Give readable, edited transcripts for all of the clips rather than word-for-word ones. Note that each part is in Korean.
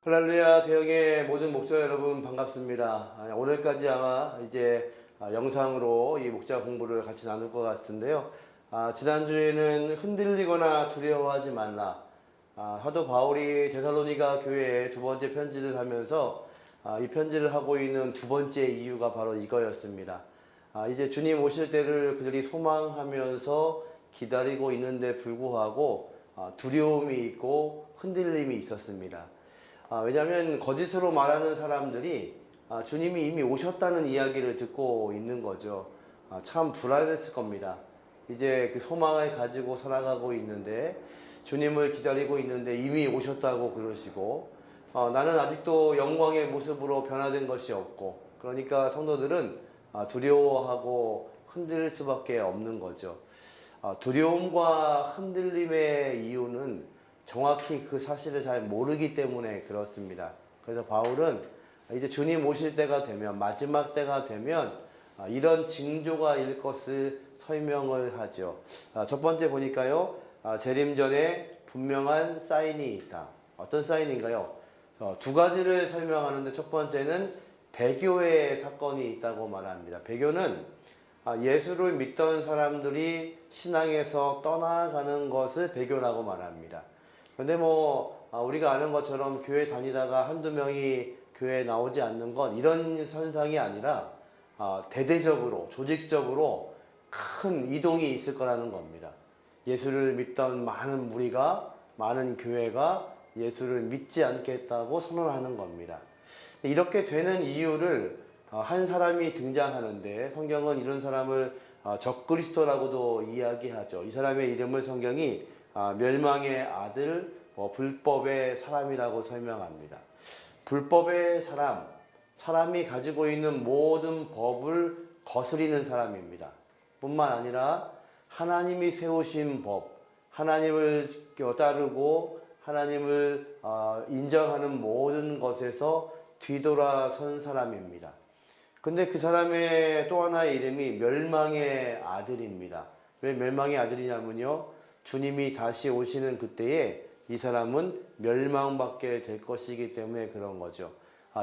할렐루야 대형의 모든 목자 여러분 반갑습니다. 오늘까지 아마 이제 영상으로 이 목자 공부를 같이 나눌 것 같은데요. 지난주에는 흔들리거나 두려워하지 말라. 사도 바울이 데살로니가 교회에 두 번째 편지를 하면서 이 편지를 하고 있는 두 번째 이유가 바로 이거였습니다. 이제 주님 오실 때를 그들이 소망하면서 기다리고 있는데 불구하고 두려움이 있고 흔들림이 있었습니다. 왜냐하면 거짓으로 말하는 사람들이 주님이 이미 오셨다는 이야기를 듣고 있는 거죠. 참 불안했을 겁니다. 이제 그 소망을 가지고 살아가고 있는데 주님을 기다리고 있는데 이미 오셨다고 그러시고 나는 아직도 영광의 모습으로 변화된 것이 없고 그러니까 성도들은 두려워하고 흔들릴 수밖에 없는 거죠. 두려움과 흔들림의 이유는 정확히 그 사실을 잘 모르기 때문에 그렇습니다. 그래서 바울은 이제 주님 오실 때가 되면, 마지막 때가 되면 이런 징조가 일 것을 설명을 하죠. 첫 번째 보니까요, 재림 전에 분명한 사인이 있다. 어떤 사인인가요? 두 가지를 설명하는데 첫 번째는 배교의 사건이 있다고 말합니다. 배교는 예수를 믿던 사람들이 신앙에서 떠나가는 것을 배교라고 말합니다. 근데 우리가 아는 것처럼 교회 다니다가 한두 명이 교회에 나오지 않는 건 이런 현상이 아니라 대대적으로 조직적으로 큰 이동이 있을 거라는 겁니다. 예수를 믿던 많은 무리가, 많은 교회가 예수를 믿지 않겠다고 선언하는 겁니다. 이렇게 되는 이유를 한 사람이 등장하는데 성경은 이런 사람을 적그리스도라고도 이야기하죠. 이 사람의 이름을 성경이 멸망의 아들, 불법의 사람이라고 설명합니다. 불법의 사람, 사람이 가지고 있는 모든 법을 거스리는 사람입니다. 뿐만 아니라 하나님이 세우신 법, 하나님을 따르고 하나님을 인정하는 모든 것에서 뒤돌아선 사람입니다. 근데 그 사람의 또 하나의 이름이 멸망의 아들입니다. 왜 멸망의 아들이냐면요, 주님이 다시 오시는 그때에 이 사람은 멸망받게 될 것이기 때문에 그런 거죠.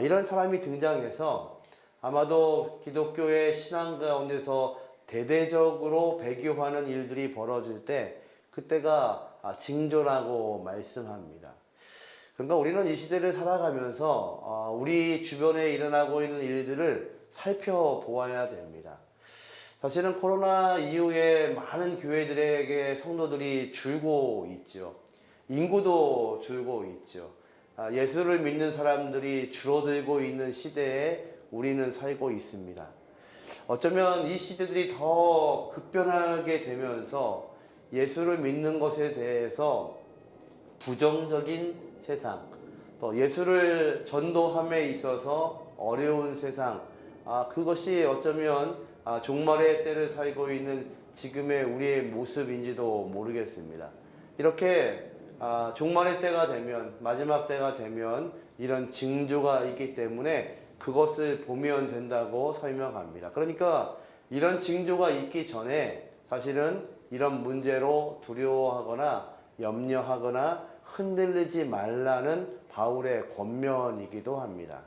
이런 사람이 등장해서 아마도 기독교의 신앙 가운데서 대대적으로 배교하는 일들이 벌어질 때 그때가 징조라고 말씀합니다. 그러니까 우리는 이 시대를 살아가면서 우리 주변에 일어나고 있는 일들을 살펴보아야 됩니다. 사실은 코로나 이후에 많은 교회들에게 성도들이 줄고 있죠. 인구도 줄고 있죠. 예수를 믿는 사람들이 줄어들고 있는 시대에 우리는 살고 있습니다. 어쩌면 이 시대들이 더 급변하게 되면서 예수를 믿는 것에 대해서 부정적인 세상, 또 예수를 전도함에 있어서 어려운 세상, 그것이 어쩌면 종말의 때를 살고 있는 지금의 우리의 모습인지도 모르겠습니다. 이렇게 종말의 때가 되면, 마지막 때가 되면 이런 징조가 있기 때문에 그것을 보면 된다고 설명합니다. 그러니까 이런 징조가 있기 전에 사실은 이런 문제로 두려워하거나 염려하거나 흔들리지 말라는 바울의 권면이기도 합니다.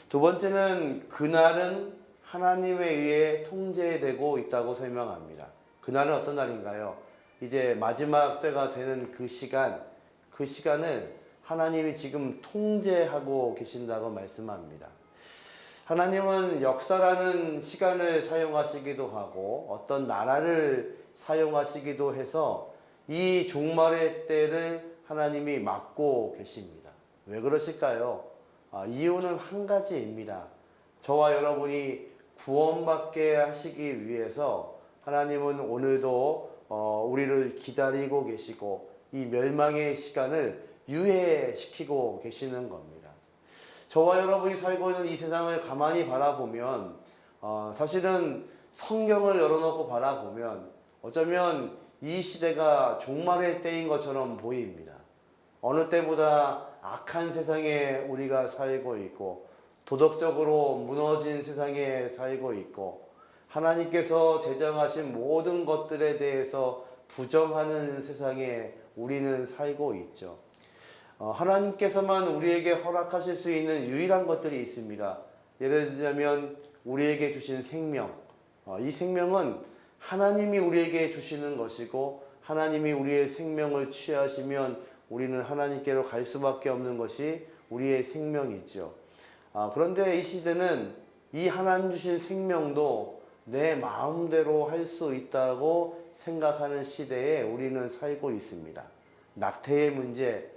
두 번째는 그날은 하나님에 의해 통제되고 있다고 설명합니다. 그날은 어떤 날인가요? 이제 마지막 때가 되는 그 시간을 하나님이 지금 통제하고 계신다고 말씀합니다. 하나님은 역사라는 시간을 사용하시기도 하고 어떤 나라를 사용하시기도 해서 이 종말의 때를 하나님이 막고 계십니다. 왜 그러실까요? 이유는 한 가지입니다. 저와 여러분이 구원받게 하시기 위해서 하나님은 오늘도 우리를 기다리고 계시고 이 멸망의 시간을 유예시키고 계시는 겁니다. 저와 여러분이 살고 있는 이 세상을 가만히 바라보면 사실은 성경을 열어놓고 바라보면 어쩌면 이 시대가 종말의 때인 것처럼 보입니다. 어느 때보다 악한 세상에 우리가 살고 있고 도덕적으로 무너진 세상에 살고 있고 하나님께서 제정하신 모든 것들에 대해서 부정하는 세상에 우리는 살고 있죠. 하나님께서만 우리에게 허락하실 수 있는 유일한 것들이 있습니다. 예를 들자면 우리에게 주신 생명, 이 생명은 하나님이 우리에게 주시는 것이고 하나님이 우리의 생명을 취하시면 우리는 하나님께로 갈 수밖에 없는 것이 우리의 생명이죠. 그런데 이 시대는 이 하나님 주신 생명도 내 마음대로 할 수 있다고 생각하는 시대에 우리는 살고 있습니다. 낙태의 문제,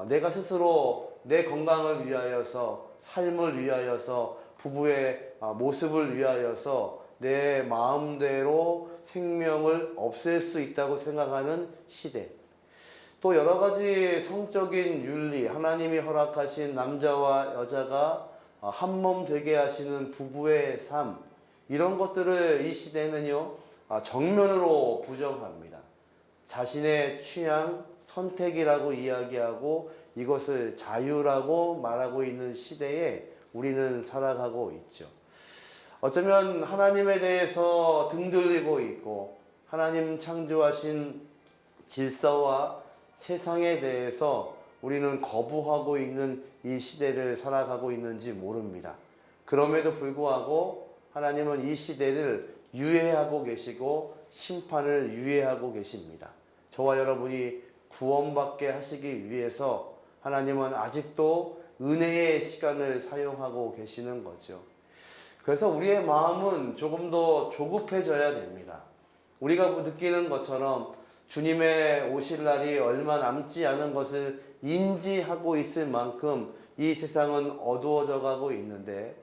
내가 스스로 내 건강을 위하여서, 삶을 위하여서, 부부의 모습을 위하여서 내 마음대로 생명을 없앨 수 있다고 생각하는 시대. 또 여러 가지 성적인 윤리, 하나님이 허락하신 남자와 여자가 한 몸 되게 하시는 부부의 삶, 이런 것들을 이 시대는요, 정면으로 부정합니다. 자신의 취향, 선택이라고 이야기하고 이것을 자유라고 말하고 있는 시대에 우리는 살아가고 있죠. 어쩌면 하나님에 대해서 등들리고 있고 하나님 창조하신 질서와 세상에 대해서 우리는 거부하고 있는 이 시대를 살아가고 있는지 모릅니다. 그럼에도 불구하고 하나님은 이 시대를 유예하고 계시고 심판을 유예하고 계십니다. 저와 여러분이 구원받게 하시기 위해서 하나님은 아직도 은혜의 시간을 사용하고 계시는 거죠. 그래서 우리의 마음은 조금 더 조급해져야 됩니다. 우리가 느끼는 것처럼 주님의 오실 날이 얼마 남지 않은 것을 인지하고 있을 만큼 이 세상은 어두워져 가고 있는데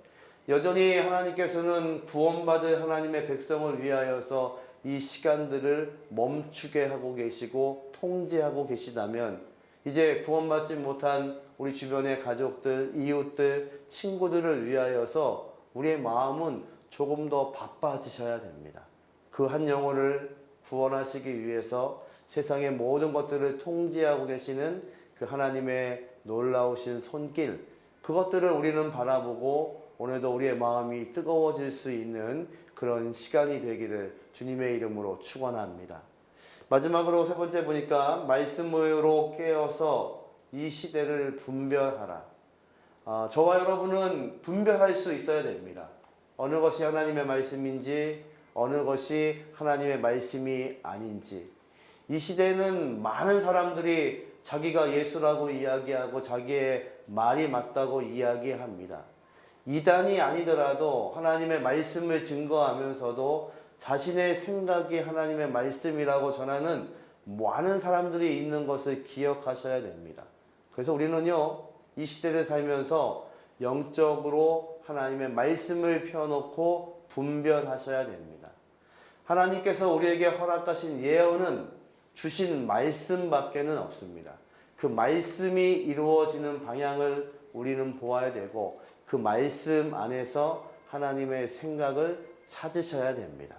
여전히 하나님께서는 구원받을 하나님의 백성을 위하여서 이 시간들을 멈추게 하고 계시고 통제하고 계시다면 이제 구원받지 못한 우리 주변의 가족들, 이웃들, 친구들을 위하여서 우리의 마음은 조금 더 바빠지셔야 됩니다. 그 한 영혼을 구원하시기 위해서 세상의 모든 것들을 통제하고 계시는 그 하나님의 놀라우신 손길, 그것들을 우리는 바라보고 오늘도 우리의 마음이 뜨거워질 수 있는 그런 시간이 되기를 주님의 이름으로 축원합니다. 마지막으로 세 번째 보니까 말씀으로 깨어서 이 시대를 분별하라. 저와 여러분은 분별할 수 있어야 됩니다. 어느 것이 하나님의 말씀인지 어느 것이 하나님의 말씀이 아닌지. 이 시대에는 많은 사람들이 자기가 예수라고 이야기하고 자기의 말이 맞다고 이야기합니다. 이단이 아니더라도 하나님의 말씀을 증거하면서도 자신의 생각이 하나님의 말씀이라고 전하는 많은 사람들이 있는 것을 기억하셔야 됩니다. 그래서 우리는요, 이 시대를 살면서 영적으로 하나님의 말씀을 펴놓고 분별하셔야 됩니다. 하나님께서 우리에게 허락하신 예언은 주신 말씀밖에는 없습니다. 그 말씀이 이루어지는 방향을 우리는 보아야 되고 그 말씀 안에서 하나님의 생각을 찾으셔야 됩니다.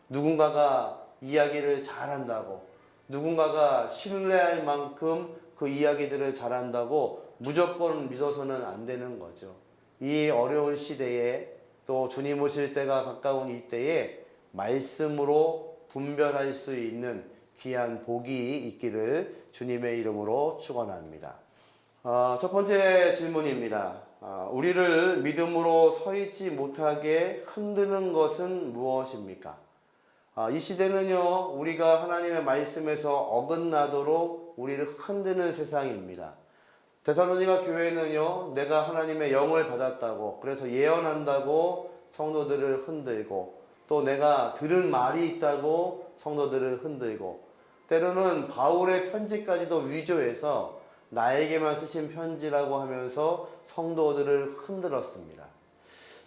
누군가가 이야기를 잘한다고, 누군가가 신뢰할 만큼 그 이야기들을 잘한다고 무조건 믿어서는 안 되는 거죠. 이 어려운 시대에 또 주님 오실 때가 가까운 이때에 말씀으로 분별할 수 있는 귀한 복이 있기를 주님의 이름으로 축원합니다. 첫 번째 질문입니다. 우리를 믿음으로 서 있지 못하게 흔드는 것은 무엇입니까? 이 시대는요, 우리가 하나님의 말씀에서 어긋나도록 우리를 흔드는 세상입니다. 데살로니가 교회는요, 내가 하나님의 영을 받았다고, 그래서 예언한다고 성도들을 흔들고, 또 내가 들은 말이 있다고 성도들을 흔들고, 때로는 바울의 편지까지도 위조해서 나에게만 쓰신 편지라고 하면서 성도들을 흔들었습니다.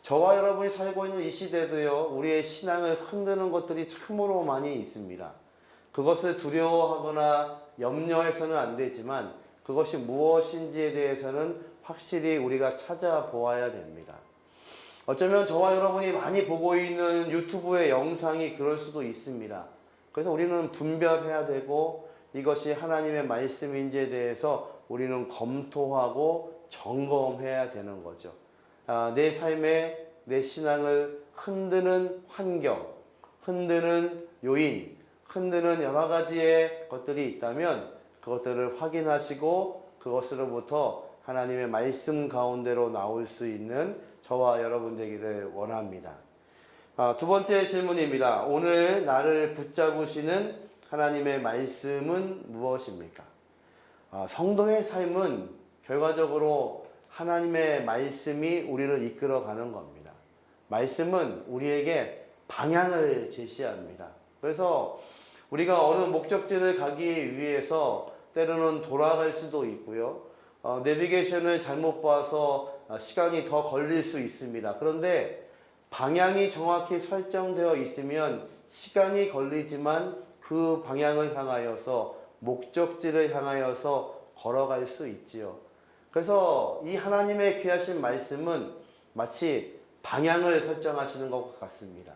저와 여러분이 살고 있는 이 시대도요, 우리의 신앙을 흔드는 것들이 참으로 많이 있습니다. 그것을 두려워하거나 염려해서는 안 되지만 그것이 무엇인지에 대해서는 확실히 우리가 찾아보아야 됩니다. 어쩌면 저와 여러분이 많이 보고 있는 유튜브의 영상이 그럴 수도 있습니다. 그래서 우리는 분별해야 되고 이것이 하나님의 말씀인지에 대해서 우리는 검토하고 점검해야 되는 거죠. 내 삶에 내 신앙을 흔드는 환경, 흔드는 요인, 흔드는 여러 가지의 것들이 있다면 그것들을 확인하시고 그것으로부터 하나님의 말씀 가운데로 나올 수 있는 저와 여러분 되기를 원합니다. 두 번째 질문입니다. 오늘 나를 붙잡으시는 하나님의 말씀은 무엇입니까? 성도의 삶은 결과적으로 하나님의 말씀이 우리를 이끌어가는 겁니다. 말씀은 우리에게 방향을 제시합니다. 그래서 우리가 어느 목적지를 가기 위해서 때로는 돌아갈 수도 있고요. 내비게이션을 잘못 봐서 시간이 더 걸릴 수 있습니다. 그런데 방향이 정확히 설정되어 있으면 시간이 걸리지만 그 방향을 향하여서 목적지를 향하여서 걸어갈 수 있지요. 그래서 이 하나님의 귀하신 말씀은 마치 방향을 설정하시는 것 같습니다.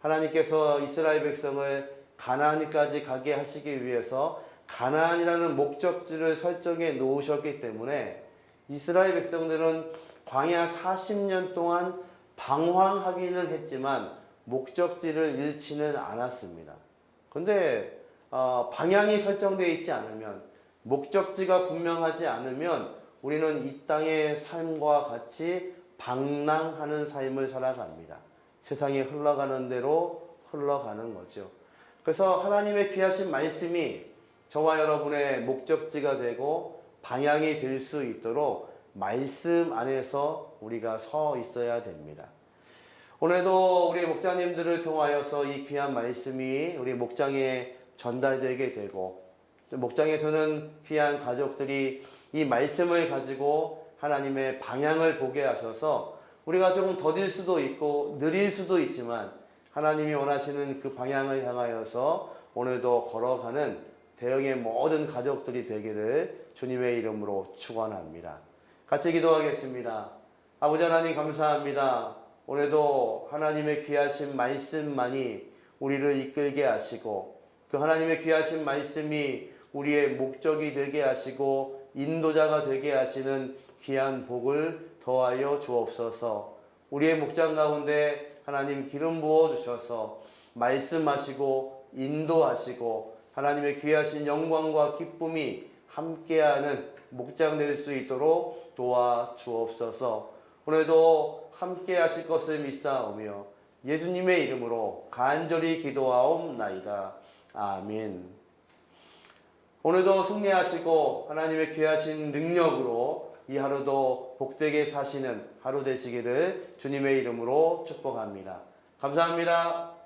하나님께서 이스라엘 백성을 가나안까지 가게 하시기 위해서 가나안이라는 목적지를 설정해 놓으셨기 때문에 이스라엘 백성들은 광야 40년 동안 방황하기는 했지만 목적지를 잃지는 않았습니다. 그런데 방향이 설정되어 있지 않으면, 목적지가 분명하지 않으면 우리는 이 땅의 삶과 같이 방랑하는 삶을 살아갑니다. 세상이 흘러가는 대로 흘러가는 거죠. 그래서 하나님의 귀하신 말씀이 저와 여러분의 목적지가 되고 방향이 될 수 있도록 말씀 안에서 우리가 서 있어야 됩니다. 오늘도 우리 목자님들을 통하여서 이 귀한 말씀이 우리 목장에 전달되게 되고, 목장에서는 귀한 가족들이 이 말씀을 가지고 하나님의 방향을 보게 하셔서 우리가 조금 더딜 수도 있고 느릴 수도 있지만 하나님이 원하시는 그 방향을 향하여서 오늘도 걸어가는 대형의 모든 가족들이 되기를 주님의 이름으로 축원합니다. 같이 기도하겠습니다. 아버지 하나님 감사합니다. 오늘도 하나님의 귀하신 말씀만이 우리를 이끌게 하시고 그 하나님의 귀하신 말씀이 우리의 목적이 되게 하시고 인도자가 되게 하시는 귀한 복을 더하여 주옵소서. 우리의 목장 가운데 하나님 기름 부어 주셔서 말씀하시고 인도하시고 하나님의 귀하신 영광과 기쁨이 함께하는 목장 될 수 있도록 도와 주옵소서. 오늘도 함께 하실 것을 믿사오며 예수님의 이름으로 간절히 기도하옵나이다. 아멘. 오늘도 승리하시고 하나님의 귀하신 능력으로 이 하루도 복되게 사시는 하루 되시기를 주님의 이름으로 축복합니다. 감사합니다.